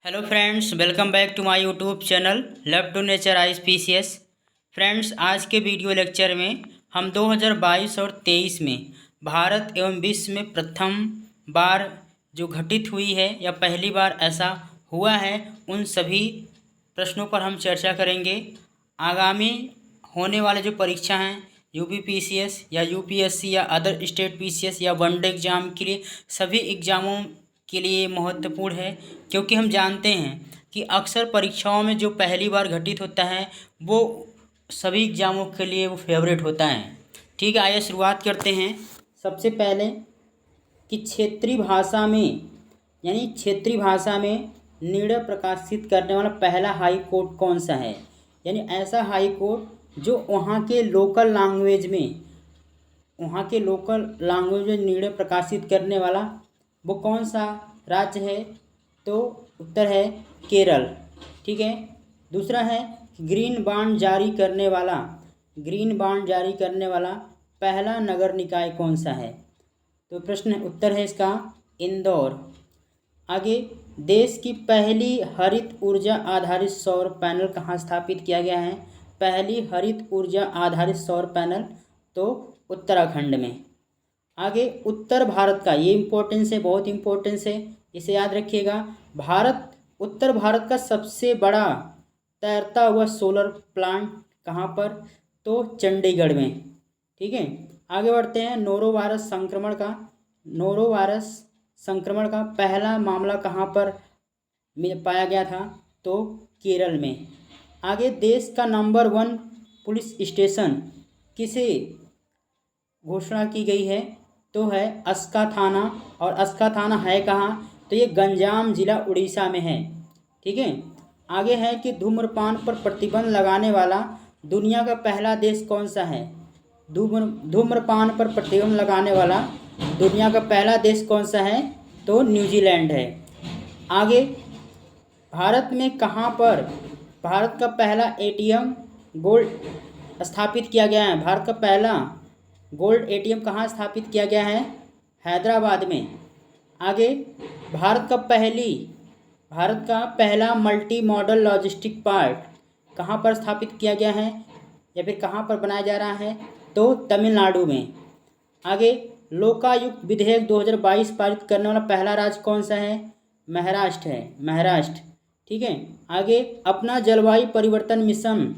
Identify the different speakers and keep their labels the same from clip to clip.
Speaker 1: Hello friends, welcome back to my YouTube channel love to nature ISPCS। Friends, आज के video lecture में हम 2022 और 23 में भारत एवं विश्व में प्रथम बार जो घटित हुई है या पहली बार ऐसा हुआ है उन सभी प्रश्नों पर हम चर्चा करेंगे। आगामी होने वाले जो परीक्षा हैं UPPCS या UPSC या अदर स्टेट PCS या वनडे एग्ज़ाम के लिए सभी एग्ज़ामों के लिए महत्वपूर्ण है, क्योंकि हम जानते हैं कि अक्सर परीक्षाओं में जो पहली बार घटित होता है वो सभी एग्ज़ामों के लिए वो फेवरेट होता है। ठीक है, आइए शुरुआत करते हैं। सबसे पहले कि क्षेत्रीय भाषा में यानी क्षेत्रीय भाषा में निर्णय प्रकाशित करने वाला पहला हाई कोर्ट कौन सा है, यानी ऐसा हाई कोर्ट जो वहाँ के लोकल लैंग्वेज में निर्णय प्रकाशित करने वाला वो कौन सा राज्य है, तो उत्तर है केरल। ठीक है। दूसरा है ग्रीन बॉन्ड जारी करने वाला पहला नगर निकाय कौन सा है, तो प्रश्न उत्तर है इसका इंदौर। आगे, देश की पहली हरित ऊर्जा आधारित सौर पैनल कहाँ स्थापित किया गया है, पहली हरित ऊर्जा आधारित सौर पैनल तो उत्तराखंड में। आगे, उत्तर भारत का, ये इम्पोर्टेंस है, बहुत इम्पोर्टेंस है, इसे याद रखिएगा। उत्तर भारत का सबसे बड़ा तैरता हुआ सोलर प्लांट कहाँ पर, तो चंडीगढ़ में। ठीक है। आगे बढ़ते हैं। नोरोवायरस संक्रमण का पहला मामला कहाँ पर पाया गया था, तो केरल में। आगे, देश का नंबर 1 पुलिस स्टेशन किसे घोषणा की गई है, तो है अस्का थाना। और अस्का थाना है कहाँ, तो ये गंजाम जिला उड़ीसा में है। ठीक है। आगे है कि धूम्रपान पर प्रतिबंध लगाने वाला दुनिया का पहला देश कौन सा है, धूम्रपान पर प्रतिबंध लगाने वाला दुनिया का पहला देश कौन सा है, तो न्यूजीलैंड है। आगे, भारत में कहाँ पर भारत का पहला ATM गोल्ड स्थापित किया गया है, भारत का पहला गोल्ड ATM कहाँ स्थापित किया गया है, हैदराबाद में। आगे, भारत का पहला मल्टी मॉडल लॉजिस्टिक पार्क कहाँ पर स्थापित किया गया है या फिर कहाँ पर बनाया जा रहा है, तो तमिलनाडु में। आगे, लोकायुक्त विधेयक 2022 पारित करने वाला पहला राज्य कौन सा है, महाराष्ट्र है, महाराष्ट्र। ठीक है। आगे, अपना जलवायु परिवर्तन मिशन,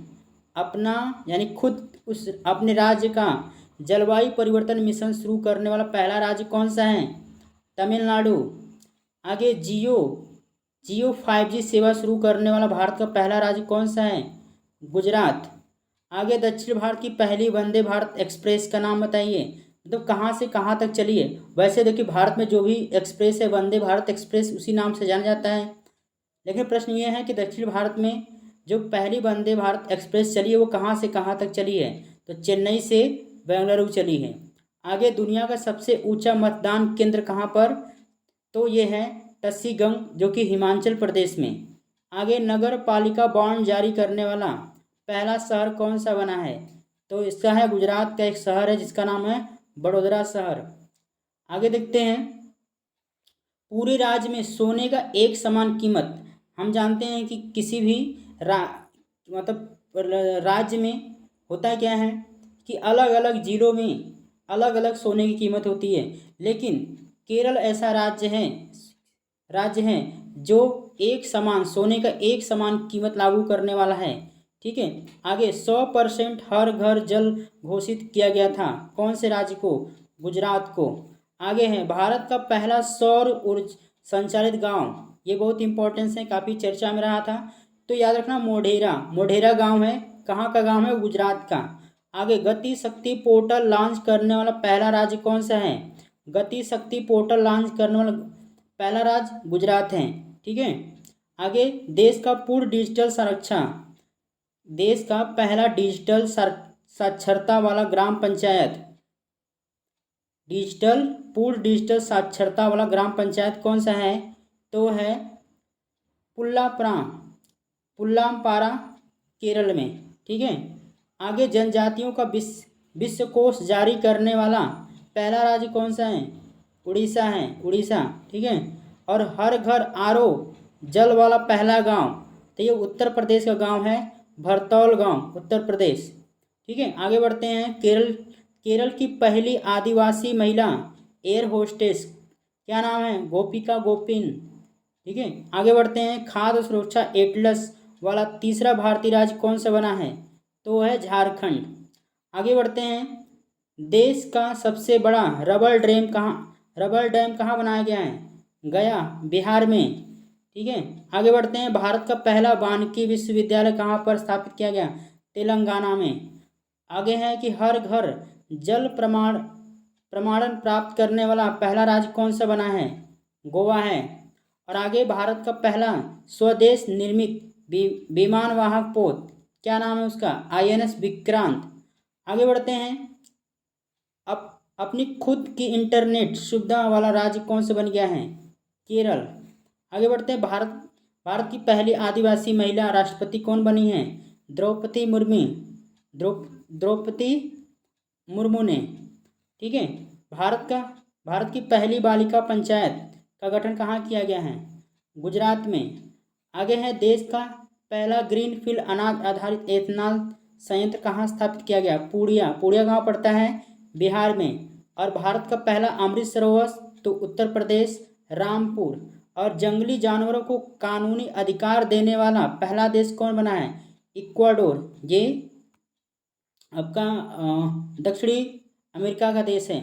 Speaker 1: अपने राज्य का जलवायु परिवर्तन मिशन शुरू करने वाला पहला राज्य कौन सा है, तमिलनाडु। आगे, जियो 5G सेवा शुरू करने वाला भारत का पहला राज्य कौन सा है, गुजरात। आगे, दक्षिण भारत की पहली वंदे भारत एक्सप्रेस का नाम बताइए, मतलब कहाँ से कहाँ तक चली है। वैसे देखिए, भारत में जो भी एक्सप्रेस है वंदे भारत एक्सप्रेस उसी नाम से जाना जाता है, लेकिन प्रश्न ये है कि दक्षिण भारत में जो पहली वंदे भारत एक्सप्रेस चली है वो कहाँ से कहाँ तक चली है, तो चेन्नई से बेंगलुरु चली है। आगे, दुनिया का सबसे ऊंचा मतदान केंद्र कहाँ पर, तो ये है टसीगंग, जो कि हिमाचल प्रदेश में। आगे, नगर पालिका बॉन्ड जारी करने वाला पहला शहर कौन सा बना है, तो इसका है गुजरात का एक शहर है जिसका नाम है बड़ोदरा शहर। आगे देखते हैं, पूरे राज्य में सोने का एक समान कीमत, हम जानते हैं कि किसी भी राज्य में होता क्या है कि अलग अलग जिलों में अलग अलग सोने की कीमत होती है, लेकिन केरल ऐसा राज्य है जो सोने का एक समान कीमत लागू करने वाला है। ठीक है। आगे, 100% हर घर जल घोषित किया गया था, कौन से राज्य को, गुजरात को। आगे है भारत का पहला सौर ऊर्जा संचालित गांव, ये बहुत इंपॉर्टेंस है, काफ़ी चर्चा में रहा था, तो याद रखना मोढेरा गांव है, कहाँ का गांव है, गुजरात का। आगे, गति शक्ति पोर्टल लॉन्च करने वाला पहला राज्य कौन सा है, गति शक्ति पोर्टल लॉन्च करने वाला पहला राज्य गुजरात है। ठीक है। आगे, देश का पहला डिजिटल साक्षरता वाला ग्राम पंचायत कौन सा है, तो है पुल्लामपारा केरल में। ठीक है। आगे, जनजातियों का विश्वकोश जारी करने वाला पहला राज्य कौन सा है, उड़ीसा है, उड़ीसा। ठीक है। और हर घर RO जल वाला पहला गांव, तो ये उत्तर प्रदेश का गांव है भरतौल गांव, उत्तर प्रदेश। ठीक है, आगे बढ़ते हैं। केरल की पहली आदिवासी महिला एयर होस्टेस, क्या नाम है? गोपिका गोपिन। ठीक है, आगे बढ़ते हैं। खाद्य सुरक्षा एटलस वाला तीसरा भारतीय राज्य कौन सा बना है? तो वो है झारखंड। आगे बढ़ते हैं। देश का सबसे बड़ा रबर डैम कहाँ बनाया गया है? गया, बिहार में। ठीक है, आगे बढ़ते हैं। भारत का पहला वानिकी विश्वविद्यालय कहाँ पर स्थापित किया गया? तेलंगाना में। आगे है कि हर घर जल प्रमाणन प्राप्त करने वाला पहला राज्य कौन सा बना है? गोवा है। और आगे, भारत का पहला स्वदेश निर्मित विमान वाहक पोत, क्या नाम है उसका? INS विक्रांत। आगे बढ़ते हैं। अपनी खुद की इंटरनेट सुविधा वाला राज्य कौन सा बन गया है? केरल। आगे बढ़ते हैं। भारत की पहली आदिवासी महिला राष्ट्रपति कौन बनी है? द्रौपदी मुर्मू। द्रौपदी मुर्मू ने। ठीक है, भारत की पहली बालिका पंचायत का गठन कहाँ किया गया है? गुजरात में। आगे है, देश का पहला ग्रीनफील्ड अनाज आधारित एथेनॉल संयंत्र कहाँ स्थापित किया गया? पूर्णिया कहाँ पड़ता है? बिहार में। और भारत का पहला अमृत सरोवर, तो उत्तर प्रदेश, रामपुर। और जंगली जानवरों को कानूनी अधिकार देने वाला पहला देश कौन बना है? इक्वाडोर। ये आपका दक्षिणी अमेरिका का देश है।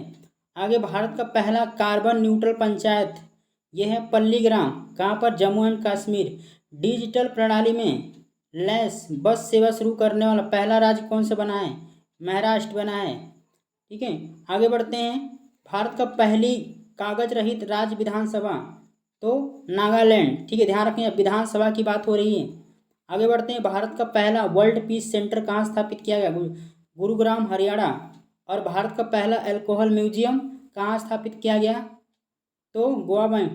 Speaker 1: आगे, भारत का पहला कार्बन न्यूट्रल पंचायत, यह है पल्लीग्राम, कहाँ पर? जम्मू एंड कश्मीर। डिजिटल प्रणाली में लैस बस सेवा शुरू करने वाला पहला राज्य कौन सा बना है? महाराष्ट्र बना है। ठीक है, आगे बढ़ते हैं। भारत का पहली कागज रहित राज्य विधानसभा, तो नागालैंड। ठीक है, ध्यान रखें, अब विधानसभा की बात हो रही है। आगे बढ़ते हैं। भारत का पहला वर्ल्ड पीस सेंटर कहाँ स्थापित किया गया? गुरुग्राम, हरियाणा। और भारत का पहला अल्कोहल म्यूजियम कहाँ स्थापित किया गया? तो गोवा में।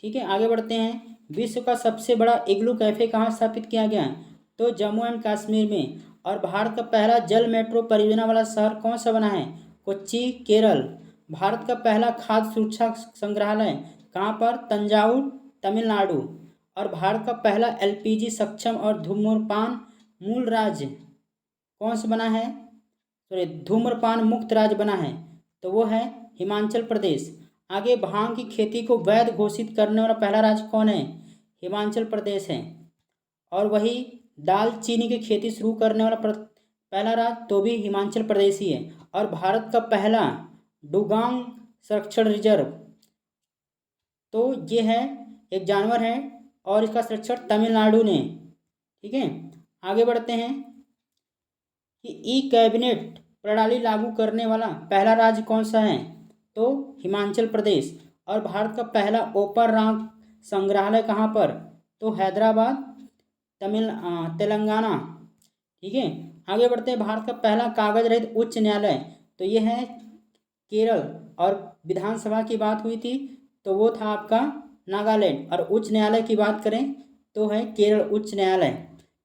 Speaker 1: ठीक है, आगे बढ़ते हैं। विश्व का सबसे बड़ा इग्लू कैफे कहाँ स्थापित किया गया है? तो जम्मू एंड कश्मीर में। और भारत का पहला जल मेट्रो परियोजना वाला शहर कौन सा बना है? कोच्चि, केरल। भारत का पहला खाद्य सुरक्षा संग्रहालय कहाँ पर? तंजावुर, तमिलनाडु। और भारत का पहला LPG सक्षम और धूम्रपान मूल राज्य कौन सा बना है? धूम्रपान मुक्त राज्य बना है, तो वो है हिमाचल प्रदेश। आगे, भांग की खेती को वैध घोषित करने वाला पहला राज्य कौन है? हिमाचल प्रदेश है। और वही दालचीनी की खेती शुरू करने वाला पहला राज्य, तो भी हिमाचल प्रदेश ही है। और भारत का पहला डुगांग संरक्षण रिजर्व, तो ये है एक जानवर है और इसका संरक्षण तमिलनाडु ने। ठीक है, आगे बढ़ते हैं कि कैबिनेट प्रणाली लागू करने वाला पहला राज्य कौन सा है? तो हिमाचल प्रदेश। और भारत का पहला ओपर रांग संग्रहालय कहाँ पर? तो हैदराबाद, तेलंगाना। ठीक है, आगे बढ़ते हैं। भारत का पहला कागज रहित उच्च न्यायालय, तो ये है केरल। और विधानसभा की बात हुई थी, तो वो था आपका नागालैंड। और उच्च न्यायालय की बात करें तो है केरल उच्च न्यायालय।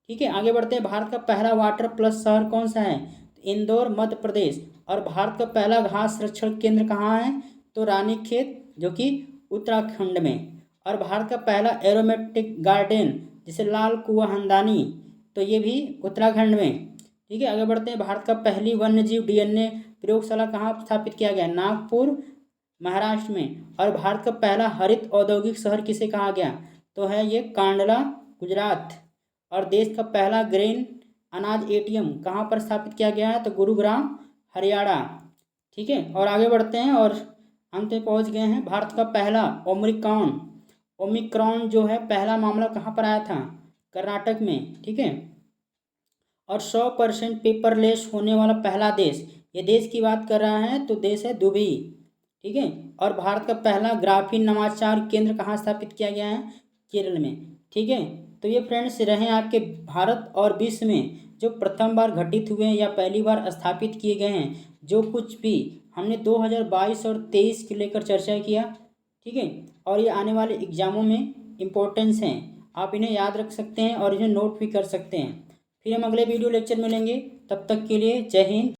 Speaker 1: ठीक है, आगे बढ़ते हैं। भारत का पहला वाटर प्लस शहर कौन सा है? इंदौर, मध्य प्रदेश। और भारत का पहला घास संरक्षण केंद्र कहाँ है? तो रानीखेत, जो कि उत्तराखंड में। और भारत का पहला एरोमेटिक गार्डन, जिसे लाल कुआं हंदानी, तो ये भी उत्तराखंड में। ठीक है, आगे बढ़ते हैं। भारत का पहली वन्यजीव DNA प्रयोगशाला कहाँ स्थापित किया गया? नागपुर, महाराष्ट्र में। और भारत का पहला हरित औद्योगिक शहर किसे कहा गया? तो है ये कांडला, गुजरात। और देश का पहला ग्रेन अनाज ATM कहाँ पर स्थापित किया गया है? तो गुरुग्राम, हरियाणा। ठीक है, और आगे बढ़ते हैं और अंत में पहुँच गए हैं। भारत का पहला ओमिक्रॉन जो है पहला मामला कहाँ पर आया था? कर्नाटक में। ठीक है, और 100% पेपरलेस होने वाला पहला देश, ये देश की बात कर रहा है तो देश है दुबई। ठीक है, और भारत का पहला ग्राफीन नवाचार केंद्र कहाँ स्थापित किया गया है? केरल में। ठीक है, तो ये फ्रेंड्स रहे आपके भारत और विश्व में जो प्रथम बार घटित हुए हैं या पहली बार स्थापित किए गए हैं, जो कुछ भी हमने 2022 और 23 के लेकर चर्चा किया। ठीक है, और ये आने वाले एग्जामों में इम्पोर्टेंस हैं, आप इन्हें याद रख सकते हैं और इन्हें नोट भी कर सकते हैं। फिर हम अगले वीडियो लेक्चर में मिलेंगे, तब तक के लिए जय हिंद।